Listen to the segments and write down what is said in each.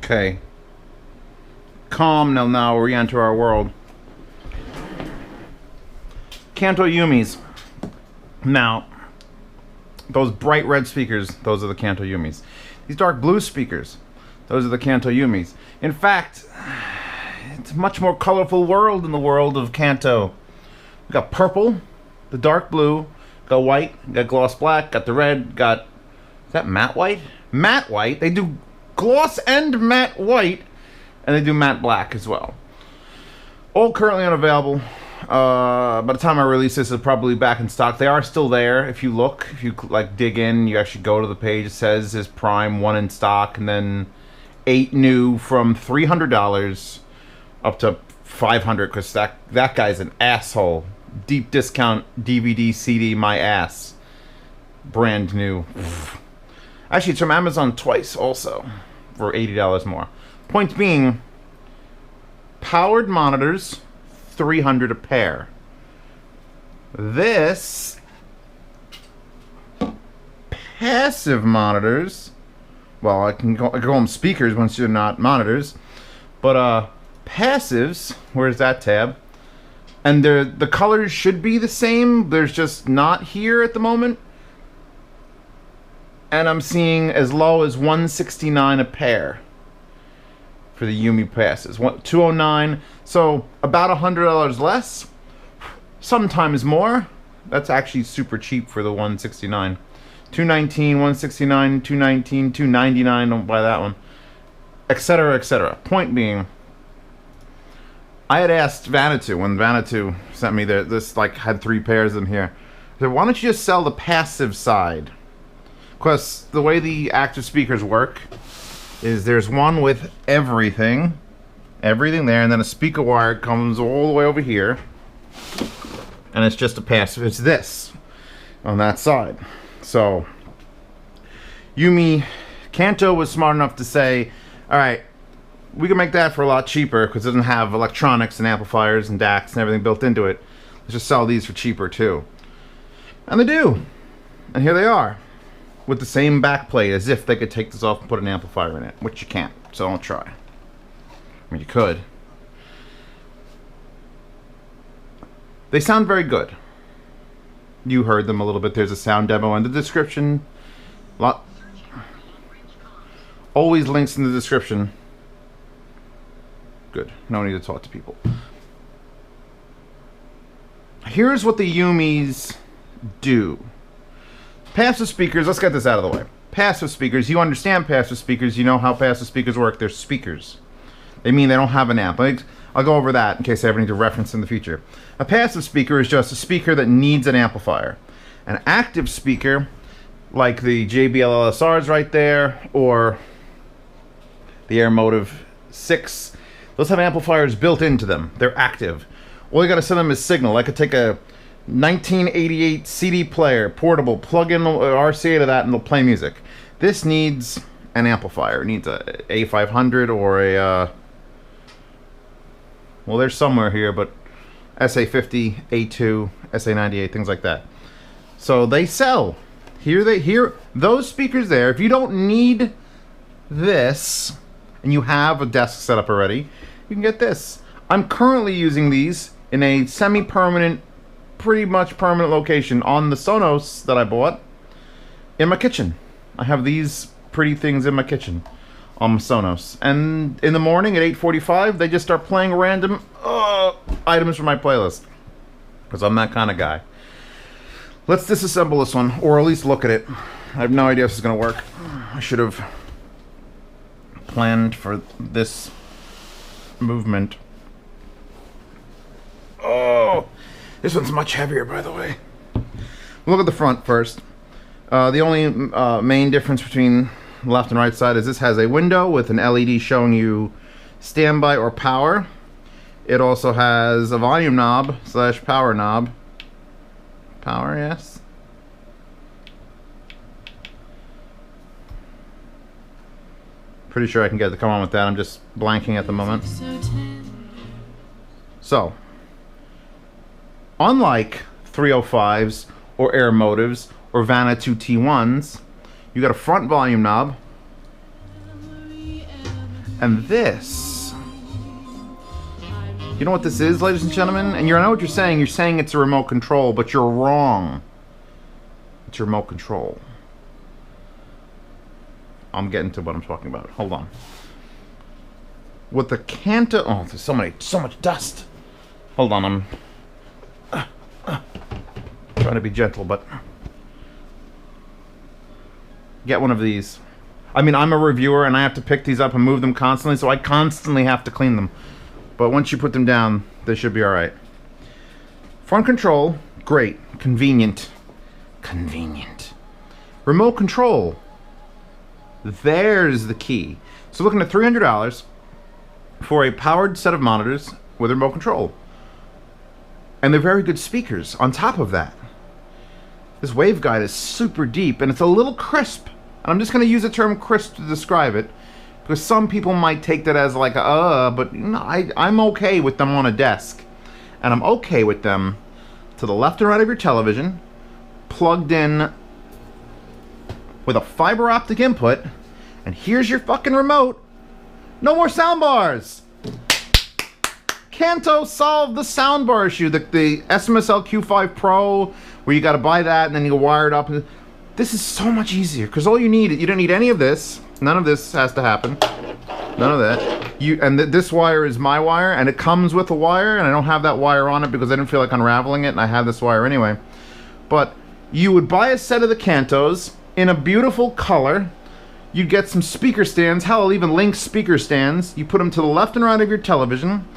Okay. Calm now re-enter our world. Kanto Yumis. Now, those bright red speakers, those are the Kanto Yumis. These dark blue speakers, those are the Kanto Yumis. In fact, it's a much more colorful world in the world of Kanto. We got purple, the dark blue, got white, got gloss black, got the red, got... Is that matte white? Matte white? They do gloss and matte white, and they do matte black as well. All currently unavailable. By the time I release this, it's probably back in stock. They are still there. If you look, if you like dig in, you actually go to the page. It says is Prime 1 in stock, and then 8 new from $300 up to $500. Because that guy's an asshole. Deep discount DVD CD my ass. Brand new. Actually, it's from Amazon twice also for $80 more. Point being, powered monitors. $300 a pair. This passive monitors, well, I can call them speakers once you're not monitors, but passives, where's that tab? And the colors should be the same, there's just not here at the moment. And I'm seeing as low as $169 a pair for the Yumi passes. $209, so about $100 less, sometimes more. That's actually super cheap for the $169. $219, $169, $219, $299, don't buy that one, etc., etc. Point being, I had asked Vanatu, when Vanatu sent me this, like, had 3 pairs of them here, I said, why don't you just sell the passive side? Because the way the active speakers work is there's one with everything there, and then a speaker wire comes all the way over here, and it's just a passive. It's this on that side. So Yumi, Kanto was smart enough to say, all right, we can make that for a lot cheaper because it doesn't have electronics and amplifiers and DACs and everything built into it. Let's just sell these for cheaper too. And they do. And here they are, with the same backplate, as if they could take this off and put an amplifier in it, which you can't, so don't try. I mean, you could. They sound very good. You heard them a little bit. There's a sound demo in the description. Always links in the description. Good. No need to talk to people. Here's what the Yumis do. Passive speakers, let's get this out of the way. Passive speakers, you understand passive speakers, you know how passive speakers work. They're speakers. They mean they don't have an amp. I'll go over that in case I ever need to reference in the future. A passive speaker is just a speaker that needs an amplifier. An active speaker, like the JBL LSRs right there, or the Air Motive 6, those have amplifiers built into them. They're active. All you gotta send them is signal. I could take a 1988 CD player, portable, plug in RCA to that and it'll play music. This needs an amplifier. It needs a A500 or a, well, there's somewhere here, but SA50, A2, SA98, things like that. So they sell. Here, those speakers there, if you don't need this and you have a desk set up already, you can get this. I'm currently using these in a semi-permanent, pretty much permanent location on the Sonos that I bought in my kitchen. I have these pretty things in my kitchen on my Sonos, and in the morning at 8:45 they just start playing random items from my playlist, because I'm that kind of guy. Let's disassemble this one, or at least look at it. I have no idea if this is gonna work. I should have planned for this movement. Oh, this one's much heavier, by the way. Look at the front first. The only main difference between left and right side is this has a window with an LED showing you standby or power. It also has a volume knob / power knob. Power, yes. Pretty sure I can get it to come on with that. I'm just blanking at the moment. So, unlike 305s or Air Motives or Vanatu T1s, you got a front volume knob And this, you know what this is, ladies and gentlemen? And you know what you're saying. You're saying it's a remote control, but you're wrong. It's a remote control. I'm getting to what I'm talking about. Hold on. With the Kanto, oh, there's so much dust. Hold on, I'm trying to be gentle, but get one of these. I mean, I'm a reviewer and I have to pick these up and move them constantly, so I constantly have to clean them. But once you put them down, they should be all right. Front control, great, convenient. Convenient. Remote control. There's the key. So looking at $300 for a powered set of monitors with a remote control. And they're very good speakers on top of that. This waveguide is super deep and it's a little crisp. And I'm just going to use the term crisp to describe it, because some people might take that as like but you know, I'm okay with them on a desk. And I'm okay with them to the left and right of your television, plugged in with a fiber optic input, and here's your fucking remote. No more sound bars. Kanto solved the soundbar issue. The SMSL Q5 Pro, where you got to buy that and then you wire it up. This is so much easier, because all you don't need any of this. None of this has to happen. None of that. This wire is my wire, and it comes with a wire, and I don't have that wire on it because I didn't feel like unraveling it, and I have this wire anyway. But you would buy a set of the Kantos in a beautiful color. You'd get some speaker stands. Hell, I'll even link speaker stands. You put them to the left and right of your television.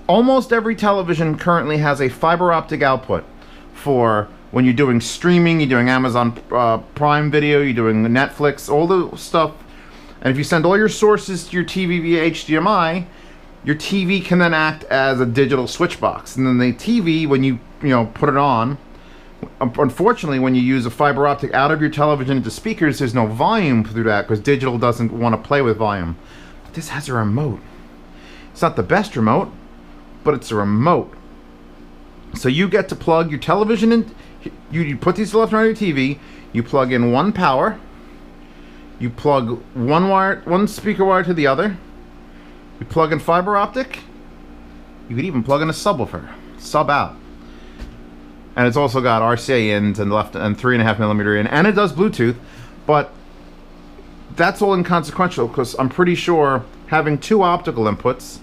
Almost every television currently has a fiber optic output for when you're doing streaming, you're doing Amazon Prime Video, you're doing Netflix, all the stuff. And if you send all your sources to your TV via HDMI, your TV can then act as a digital switch box. And then the TV, when you put it on, unfortunately, when you use a fiber optic out of your television into speakers, there's no volume through that because digital doesn't want to play with volume. But this has a remote. It's not the best remote, but it's a remote. So you get to plug your television in. You put these to the left and right of your TV. You plug in one power. You plug one speaker wire to the other. You plug in fiber optic. You could even plug in a subwoofer, sub out. And it's also got RCA ins and left and 3.5mm in, and it does Bluetooth. But that's all inconsequential because I'm pretty sure having two optical inputs.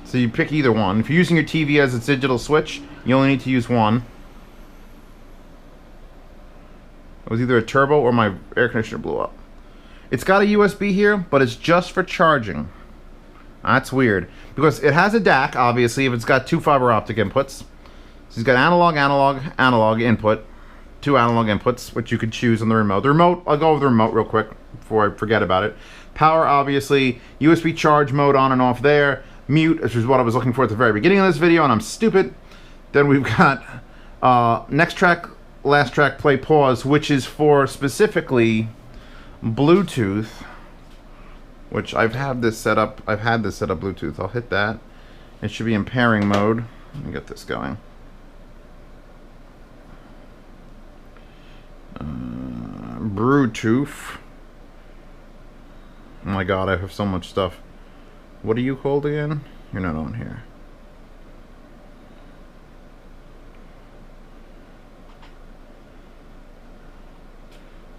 So you pick either one. If you're using your TV as its digital switch, you only need to use one. It was either a turbo or my air conditioner blew up. It's got a USB here, but it's just for charging. That's weird. Because it has a DAC, obviously, if it's got two fiber optic inputs. So it's got analog input. Two analog inputs, which you could choose on the remote. The remote, I'll go over the remote real quick before I forget about it. Power, obviously. USB charge mode on and off there. Mute, which is what I was looking for at the very beginning of this video, and I'm stupid. Then we've got next track, last track, play, pause, which is for specifically Bluetooth, which I've had this set up Bluetooth. I'll hit that. It should be in pairing mode. Let me get this going. Bluetooth. Oh my god, I have so much stuff. What are you called again? You're not on here.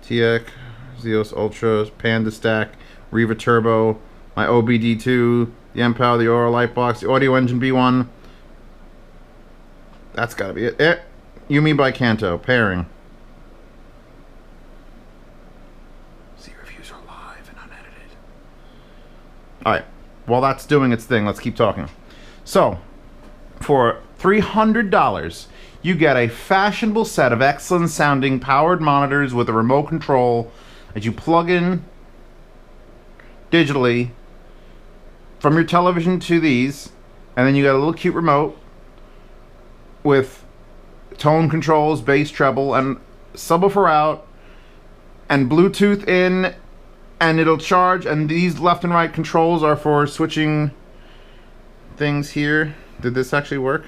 TX, Zeos Ultra, Panda Stack, Riva Turbo, my OBD2, the M-Power, the Aura Lightbox, the Audio Engine B1. That's gotta be it. Yumi by Kanto, pairing. See, reviews are live and unedited. Alright, while that's doing its thing, let's keep talking. So, for $300, you get a fashionable set of excellent sounding powered monitors with a remote control that you plug in digitally from your television to these, and then you got a little cute remote with tone controls, bass, treble, and subwoofer out, and Bluetooth in, and it'll charge, and these left and right controls are for switching things here. Did this actually work?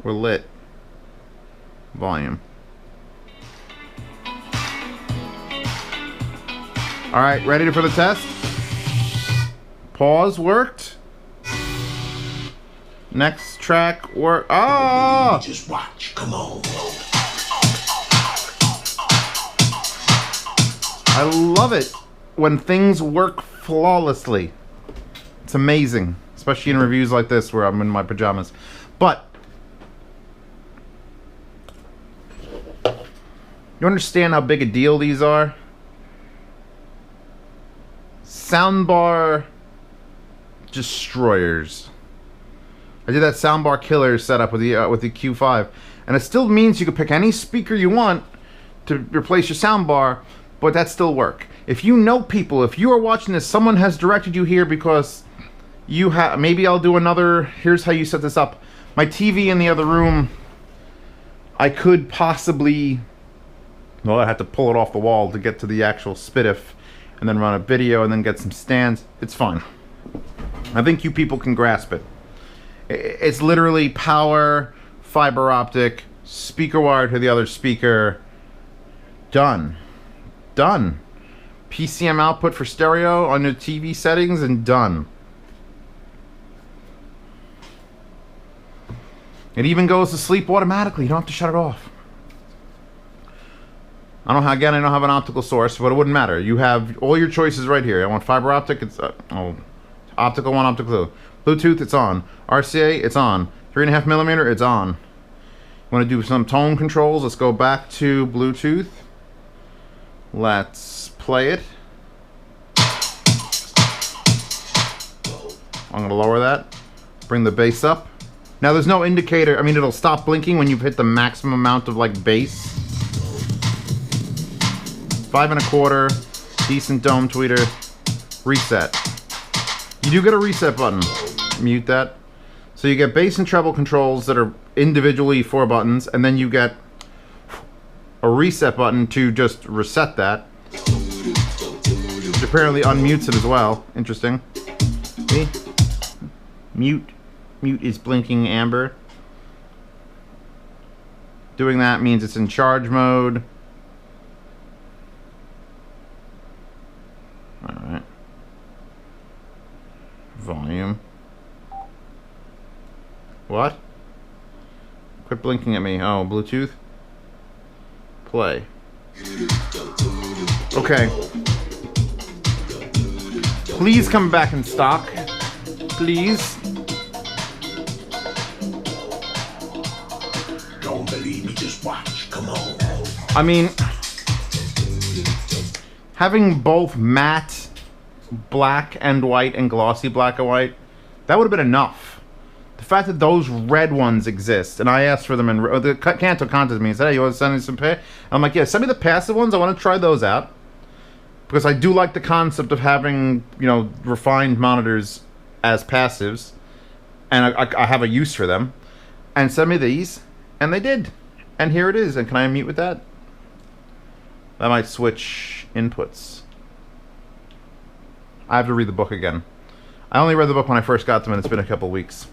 We're lit. Volume. All right, ready for the test? Pause worked. Next track work. Oh! Just watch. Come on. I love it when things work flawlessly. It's amazing, especially in reviews like this where I'm in my pajamas. But you understand how big a deal these are? Soundbar destroyers. I did that soundbar killer setup with the Q5, and it still means you can pick any speaker you want to replace your soundbar, but that still work. If you know people, if you are watching this, someone has directed you here because you have. Maybe I'll do another. Here's how you set this up. My TV in the other room. I could possibly. Well, I had to pull it off the wall to get to the actual SPDIF, and then run a video, and then get some stands. It's fine. I think you people can grasp it. It's literally power, fiber optic, speaker wire to the other speaker. Done. Done. PCM output for stereo on your TV settings, and done. It even goes to sleep automatically. You don't have to shut it off. I don't have an optical source, but it wouldn't matter. You have all your choices right here. I want fiber optic, it's optical 1, optical 2. Bluetooth, it's on. RCA, it's on. 3.5mm, it's on. You want to do some tone controls? Let's go back to Bluetooth. Let's play it. I'm going to lower that. Bring the bass up. Now there's no indicator. I mean, it'll stop blinking when you've hit the maximum amount of like bass. 5 1/4, decent dome tweeter, reset. You do get a reset button. Mute that. So you get bass and treble controls that are individually 4 buttons, and then you get a reset button to just reset that. Which apparently unmutes it as well. Interesting. See? Mute. Mute is blinking amber. Doing that means it's in charge mode. Alright. Volume. What? Quit blinking at me. Oh, Bluetooth? Play. Okay. Please come back in stock. Please. Don't believe me, just watch. Come on. I mean, having both matte black and white and glossy black and white, that would have been enough. The fact that those red ones exist, and I asked for them in the Kanto contacted me and said, hey, you want to send me some I'm like, yeah, send me the passive ones. I want to try those out because I do like the concept of having, you know, refined monitors as passives, and I have a use for them. And send me these, and they did, and here it is. And can I unmute with that? That might switch inputs. I have to read the book again. I only read the book when I first got them, and it's been a couple weeks.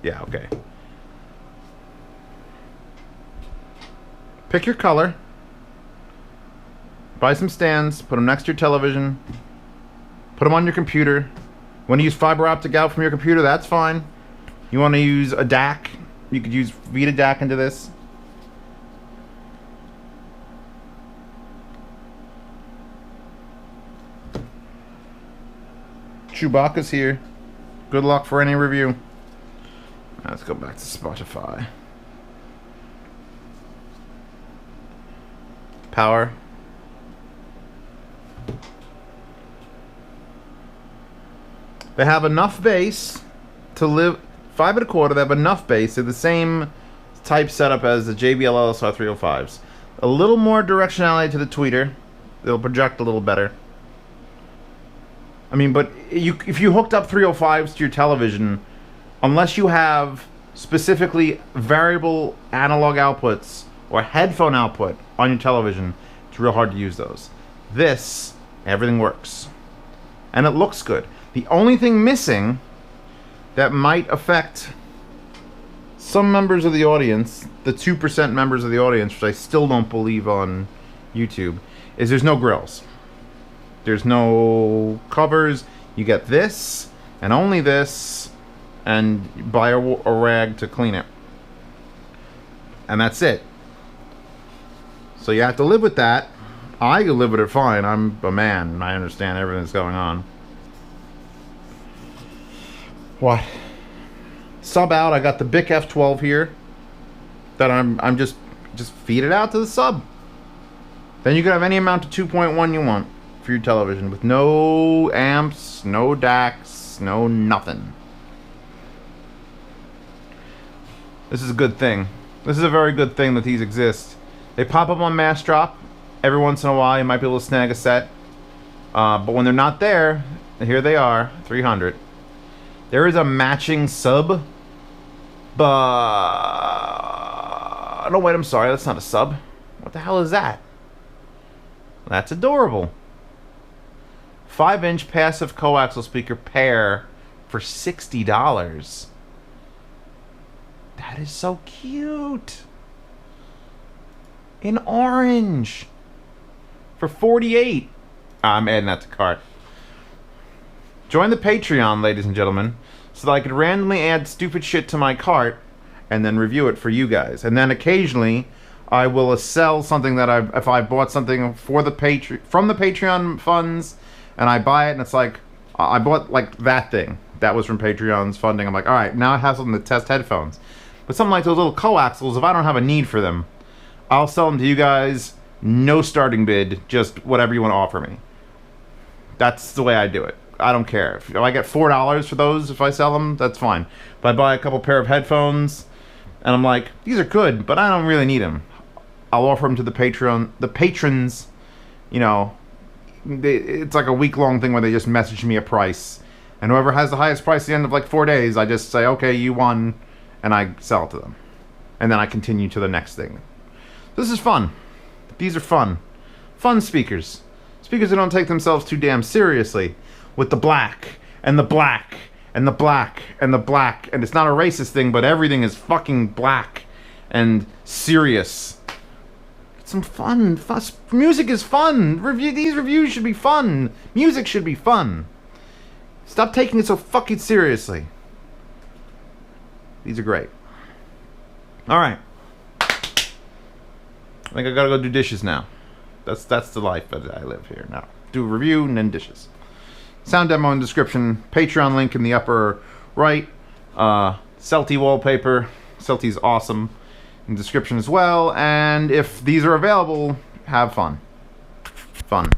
Yeah, okay. Pick your color. Buy some stands. Put them next to your television. Put them on your computer. You want to use fiber optic out from your computer? That's fine. You want to use a DAC? You could use Vita DAC into this. Chewbacca's here. Good luck for any review. Let's go back to Spotify. Power. They have enough bass to live 5 1/4. They have enough bass. They're the same type setup as the JBL LSR 305s. A little more directionality to the tweeter. They'll project a little better. I mean, but if you hooked up 305s to your television, unless you have specifically variable analog outputs or headphone output on your television, it's real hard to use those. This, everything works. And it looks good. The only thing missing that might affect some members of the audience, the 2% members of the audience, which I still don't believe on YouTube, is there's no grills. There's no covers. You get this, and only this, and buy a rag to clean it. And that's it. So you have to live with that. I can live with it fine. I'm a man, and I understand everything that's going on. What? Sub out. I got the Bic F12 here. That I'm just feed it out to the sub. Then you can have any amount of 2.1 you want for your television with no amps, no DACs, no nothing. This is a good thing. This is a very good thing that these exist. They pop up on Mass Drop. Every once in a while you might be able to snag a set. But when they're not there, here they are, 300. There is a matching sub. But no, wait, I'm sorry, that's not a sub. What the hell is that? That's adorable. 5-inch passive coaxial speaker pair for $60. That is so cute. In orange. For $48. I'm adding that to cart. Join the Patreon, ladies and gentlemen, so that I could randomly add stupid shit to my cart and then review it for you guys. And then occasionally I will sell something that if I bought something for the from the Patreon funds, and I buy it and it's like I bought like that thing that was from Patreon's funding. I'm like, all right, now I have something to test headphones. But something like those little coaxials, if I don't have a need for them, I'll sell them to you guys. No starting bid, just whatever you want to offer me. That's the way I do it. I don't care. If I get $4 for those, if I sell them, that's fine. If I buy a couple pair of headphones, and I'm like, these are good, but I don't really need them, I'll offer them to the patrons. You know, it's like a week-long thing where they just message me a price, and whoever has the highest price at the end of like 4 days, I just say, okay, you won, and I sell it to them, and then I continue to the next thing. This is fun. These are fun speakers that don't take themselves too damn seriously, with the black and the black and the black and the black, and it's not a racist thing, but everything is fucking black and serious. It's some fun. Music is fun. These reviews should be fun. Music should be fun. Stop taking it so fucking seriously. These are great. All right. I think I gotta go do dishes now. That's the life that I live here now. Do a review and then dishes. Sound demo in description. Patreon link in the upper right. Celti wallpaper. Celti's awesome. In description as well. And if these are available, have fun. Fun.